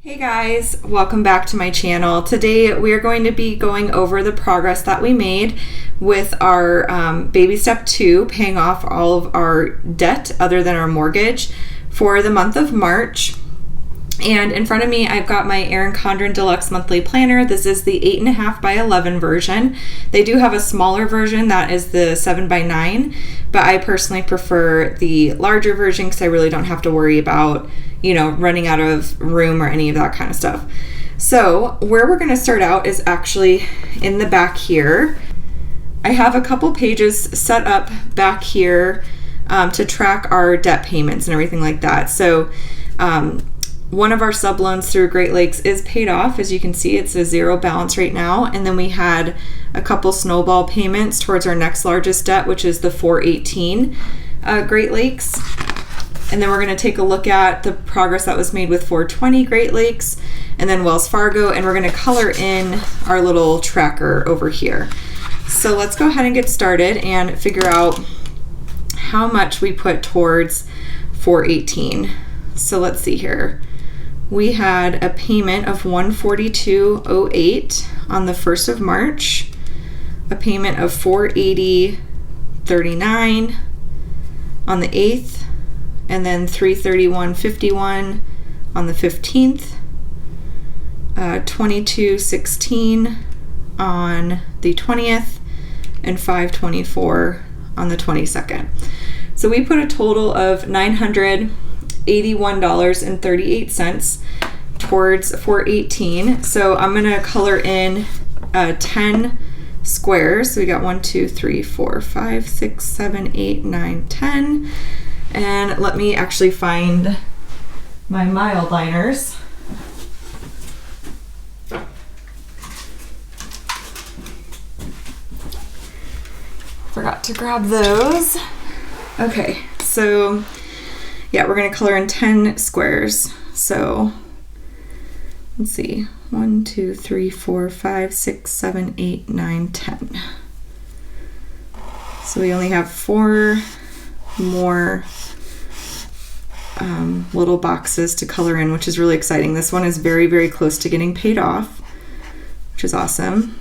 Hey guys, welcome back to my channel. Today we are going to be going over the progress that we made with our baby step 2, paying off all of our debt other than our mortgage for the month of March. And in front of me, I've got my Erin Condren Deluxe Monthly Planner. This is the 8.5 by 11 version. They do have a smaller version that is the 7 by 9, but I personally prefer the larger version because I really don't have to worry about, running out of room or any of that kind of stuff. So where we're going to start out is actually in the back here. I have a couple pages set up back here to track our debt payments and everything like that. So one of our sub loans through Great Lakes is paid off. As you can see, it's a zero balance right now. And then we had a couple Snowball payments towards our next largest debt, which is the 418 Great Lakes. And then we're going to take a look at the progress that was made with 420 Great Lakes and then Wells Fargo. And we're going to color in our little tracker over here. So let's go ahead and get started and figure out how much we put towards 418. So let's see here. We had a payment of $142.08 on the 1st of March, a payment of $480.39 on the 8th, and then $331.51 on the 15th, $22.16 on the 20th, and $524 on the 22nd. So we put a total of $981.38 towards 418. So I'm gonna color in 10 squares. So we got 1, 2, 3, 4, 5, 6, 7, 8, 9, 10. And let me actually find my mild liners. Forgot to grab those. Okay, so yeah, we're going to color in 10 squares. So let's see, 1, 2, 3, 4, 5, 6, 7, 8, 9, 10. So we only have 4 more little boxes to color in, which is really exciting. This one is very, very close to getting paid off, which is awesome.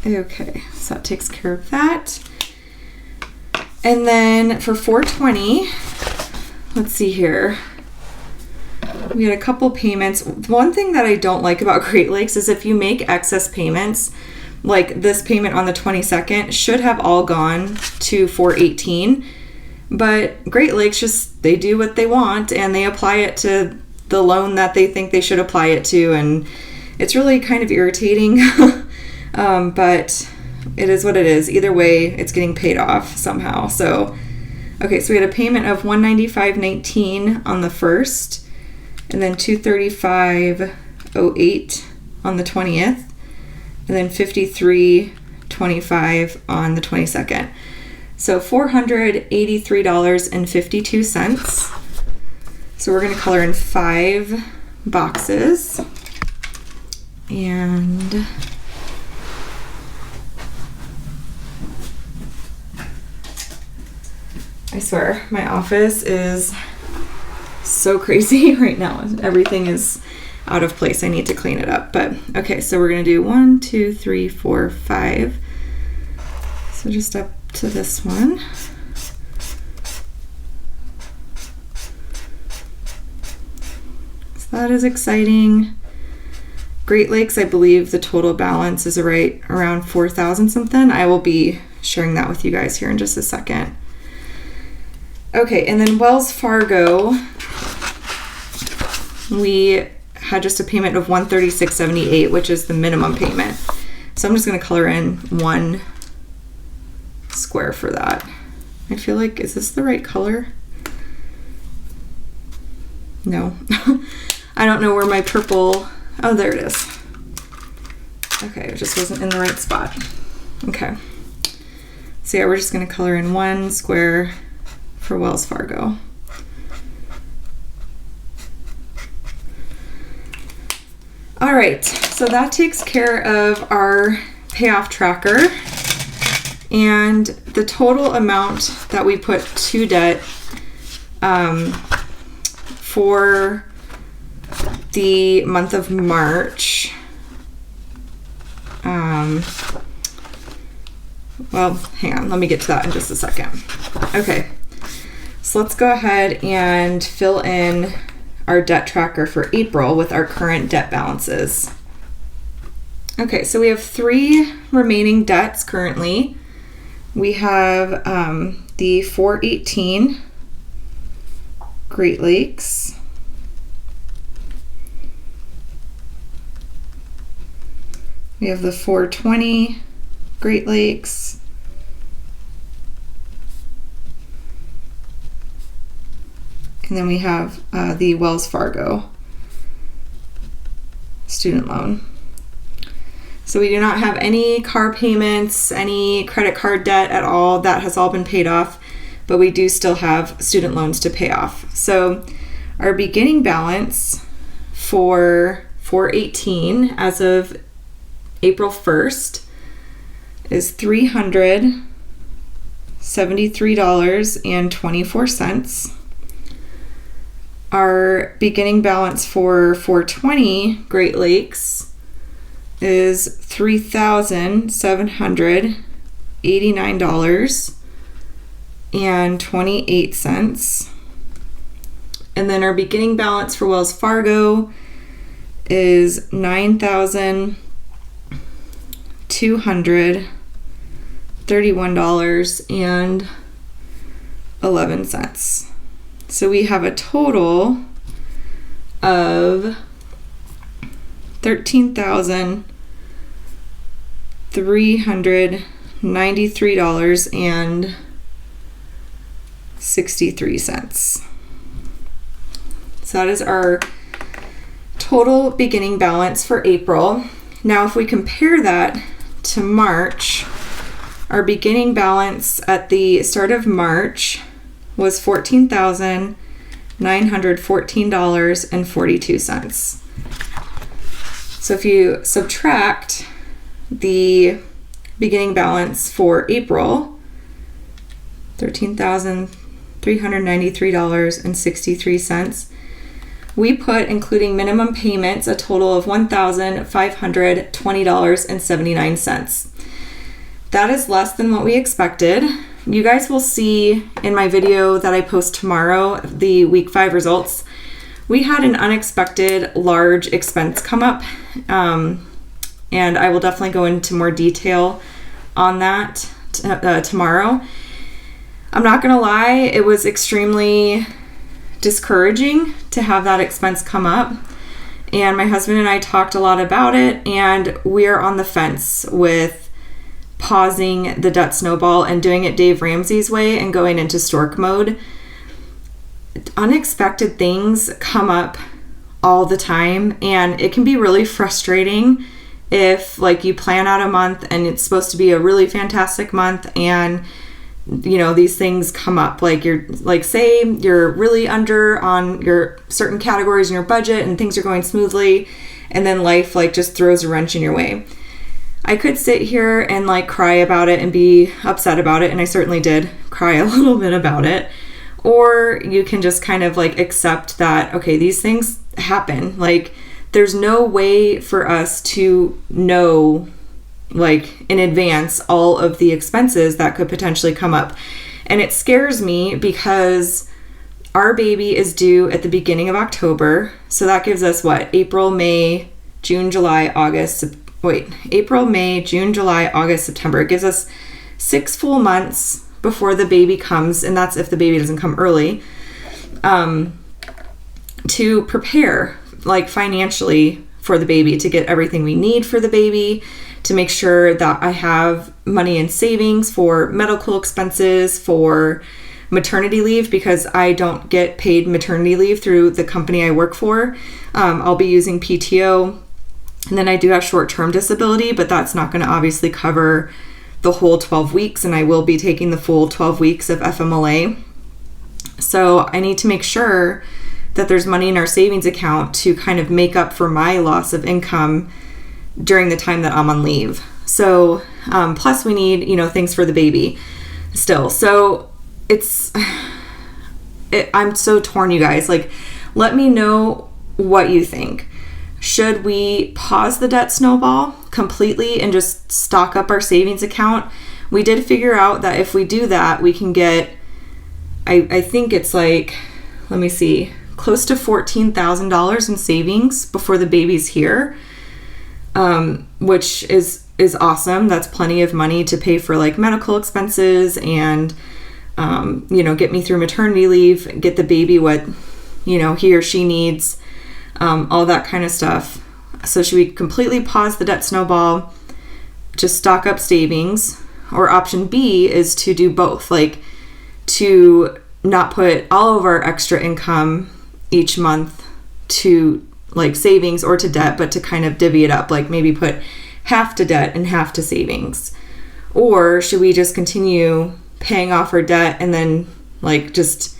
Okay, so that takes care of that. And then for 420, let's see here. We had a couple payments. One thing that I don't like about Great Lakes is if you make excess payments, like this payment on the 22nd should have all gone to 418. But Great Lakes just, they do what they want and they apply it to the loan that they think they should apply it to. And it's really kind of irritating. But it is what it is. Either way, it's getting paid off somehow. So, okay, so we had a payment of $195.19 on the 1st, and then $235.08 on the 20th, and then $53.25 on the 22nd. So $483.52. So we're going to color in 5 boxes. And I swear, my office is so crazy right now. Everything is out of place. I need to clean it up. But okay, so we're going to do 1, 2, 3, 4, 5. So just up to this one. So that is exciting. Great Lakes, I believe the total balance is right around 4,000 something. I will be sharing that with you guys here in just a second. Okay, and then Wells Fargo, we had just a payment of $136.78, which is the minimum payment. So I'm just going to color in 1 square for that. I feel like, is this the right color? No. I don't know where my purple, oh, there it is. Okay, it just wasn't in the right spot. Okay. So yeah, we're just going to color in 1 square for Wells Fargo. All right, so that takes care of our payoff tracker. And the total amount that we put to debt for the month of March, well, hang on, let me get to that in just a second. Okay, so let's go ahead and fill in our debt tracker for April with our current debt balances. Okay, so we have 3 remaining debts currently. We have the 418 Great Lakes. We have the 420 Great Lakes. And then we have the Wells Fargo student loan. So we do not have any car payments, any credit card debt at all. That has all been paid off, but we do still have student loans to pay off. So our beginning balance for 418 as of April 1st is $373.24. Our beginning balance for 420 Great Lakes is $3,789.28. And then our beginning balance for Wells Fargo is $9,231.11. So we have a total of $13,393.63. So that is our total beginning balance for April. Now, if we compare that to March, our beginning balance at the start of March was $14,914.42. So if you subtract the beginning balance for April, $13,393.63, we put, including minimum payments, a total of $1,520.79. That is less than what we expected. You guys will see in my video that I post tomorrow, the week 5 results. We had an unexpected large expense come up, and I will definitely go into more detail on that tomorrow. I'm not gonna lie, it was extremely discouraging to have that expense come up, and my husband and I talked a lot about it, and we're on the fence with pausing the debt snowball and doing it Dave Ramsey's way and going into stork mode. Unexpected things come up all the time, and it can be really frustrating if you plan out a month and it's supposed to be a really fantastic month, and these things come up, say you're really under on your certain categories in your budget and things are going smoothly, and then life just throws a wrench in your way. I could sit here and cry about it and be upset about it, and I certainly did cry a little bit about it. Or you can just kind of accept that, okay, these things happen. There's no way for us to know in advance all of the expenses that could potentially come up. And it scares me because our baby is due at the beginning of October. So that gives us April, May, June, July, April, May, June, July, August, September. It gives us 6 full months before the baby comes, and that's if the baby doesn't come early, to prepare financially for the baby, to get everything we need for the baby, to make sure that I have money in savings for medical expenses, for maternity leave, because I don't get paid maternity leave through the company I work for. I'll be using PTO. And then I do have short-term disability, but that's not going to obviously cover the whole 12 weeks, and I will be taking the full 12 weeks of FMLA. So I need to make sure that there's money in our savings account to kind of make up for my loss of income during the time that I'm on leave. So, plus we need, things for the baby still. So I'm so torn, you guys. Like, let me know what you think. Should we pause the debt snowball completely and just stock up our savings account? We did figure out that if we do that, we can get, I think it's like, let me see, close to $14,000 in savings before the baby's here, which is awesome. That's plenty of money to pay for like medical expenses and, get me through maternity leave, get the baby what, he or she needs, all that kind of stuff. So should we completely pause the debt snowball, just stock up savings? Or option B is to do both, like to not put all of our extra income each month to like savings or to debt, but to kind of divvy it up, like maybe put half to debt and half to savings. Or should we just continue paying off our debt and then like just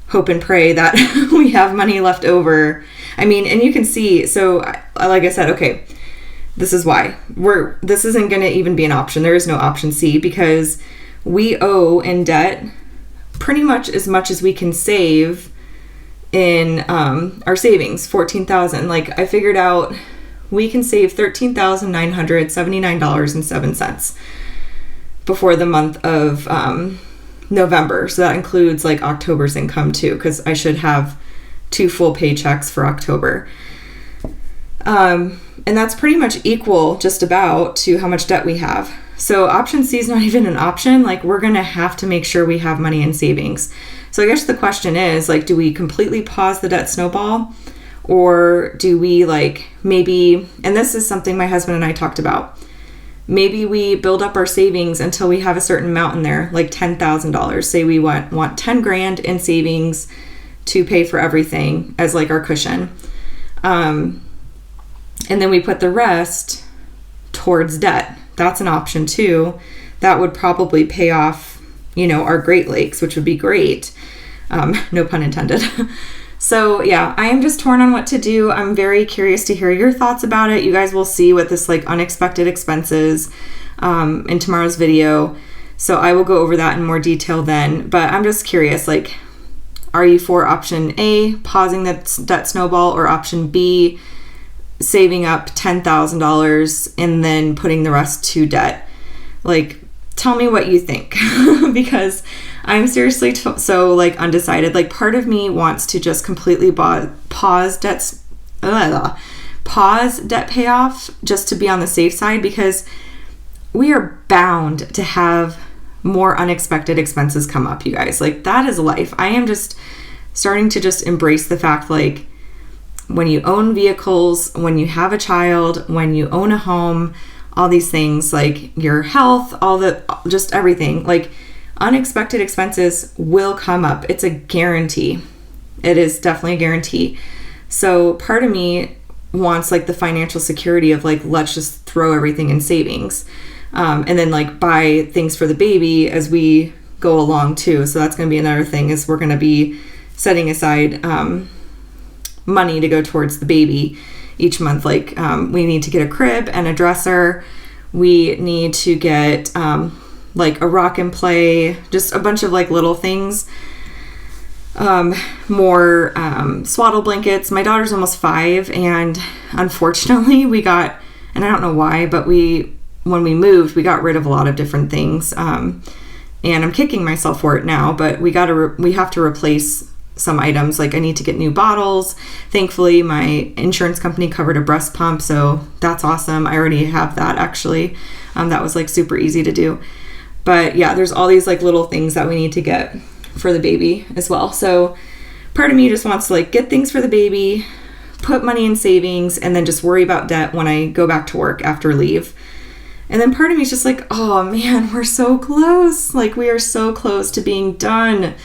hope and pray that we have money left over? I mean, and you can see, so like I said, okay, this is why this isn't going to even be an option. There is no option C, because we owe in debt pretty much as we can save in our savings, $14,000. Like I figured out we can save $13,979.07 before the month of November. So that includes like October's income too, because I should have 2 full paychecks for October. And that's pretty much equal just about to how much debt we have. So option C is not even an option. Like we're going to have to make sure we have money in savings. So I guess the question is like, do we completely pause the debt snowball, or do we like maybe, and this is something my husband and I talked about, maybe we build up our savings until we have a certain amount in there, like $10,000. Say we want 10 grand in savings to pay for everything as like our cushion. And then we put the rest towards debt. That's an option too. That would probably pay off, our Great Lakes, which would be great. No pun intended. So yeah, I am just torn on what to do. I'm very curious to hear your thoughts about it. You guys will see what this like unexpected expenses in tomorrow's video. So I will go over that in more detail then. But I'm just curious, like, are you for option A, pausing the debt snowball, or option B, saving up $10,000 and then putting the rest to debt? Like, tell me what you think, because I'm seriously so like undecided. Like part of me wants to just completely pause debt payoff just to be on the safe side, because we are bound to have more unexpected expenses come up, you guys. Like that is life. I am just starting to just embrace the fact, like, when you own vehicles, when you have a child, when you own a home, all these things, like your health, just everything, like unexpected expenses will come up. It's a guarantee. It is definitely a guarantee. So part of me wants like the financial security of like, let's just throw everything in savings. And then like buy things for the baby as we go along too. So that's going to be another thing, is we're going to be setting aside money to go towards the baby each month. Like we need to get a crib and a dresser. We need to get like a rock and play, just a bunch of like little things. More swaddle blankets. My daughter's almost 5, and unfortunately we got, and I don't know why, but when we moved, we got rid of a lot of different things. And I'm kicking myself for it now, but we have to replace some items. Like I need to get new bottles. Thankfully, my insurance company covered a breast pump, so that's awesome. I already have that actually. That was like super easy to do. But yeah, there's all these like little things that we need to get for the baby as well. So part of me just wants to like get things for the baby, put money in savings, and then just worry about debt when I go back to work after leave. And then part of me is just like, oh man, we're so close. Like we are so close to being done.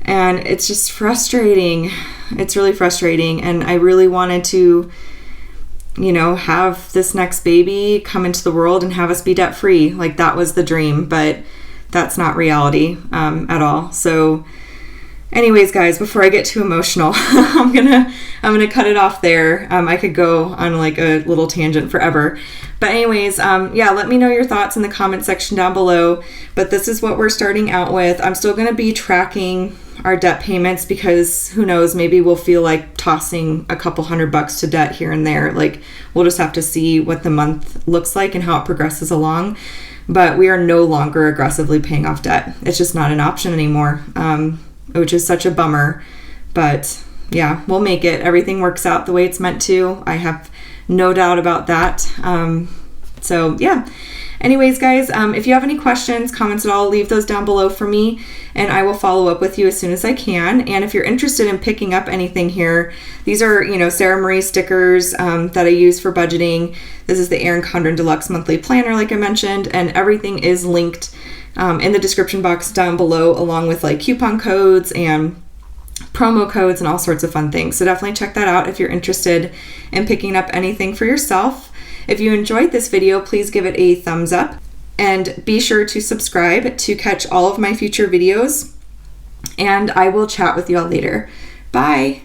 And it's just frustrating. It's really frustrating. And I really wanted to, have this next baby come into the world and have us be debt free. Like that was the dream, but that's not reality at all. So anyways, guys, before I get too emotional, I'm gonna cut it off there. I could go on like a little tangent forever, But anyways, yeah, let me know your thoughts in the comment section down below. But this is what we're starting out with. I'm still going to be tracking our debt payments because who knows, maybe we'll feel like tossing a couple $100 to debt here and there. Like, we'll just have to see what the month looks like and how it progresses along. But we are no longer aggressively paying off debt. It's just not an option anymore, which is such a bummer. But yeah, we'll make it. Everything works out the way it's meant to. I have no doubt about that. So yeah. Anyways, guys, if you have any questions, comments at all, leave those down below for me, and I will follow up with you as soon as I can. And if you're interested in picking up anything here, these are, Sara Marie stickers that I use for budgeting. This is the Erin Condren Deluxe Monthly Planner, like I mentioned, and everything is linked in the description box down below, along with like coupon codes and promo codes and all sorts of fun things. So definitely check that out if you're interested in picking up anything for yourself. If you enjoyed this video, please give it a thumbs up and be sure to subscribe to catch all of my future videos. And I will chat with you all later. Bye.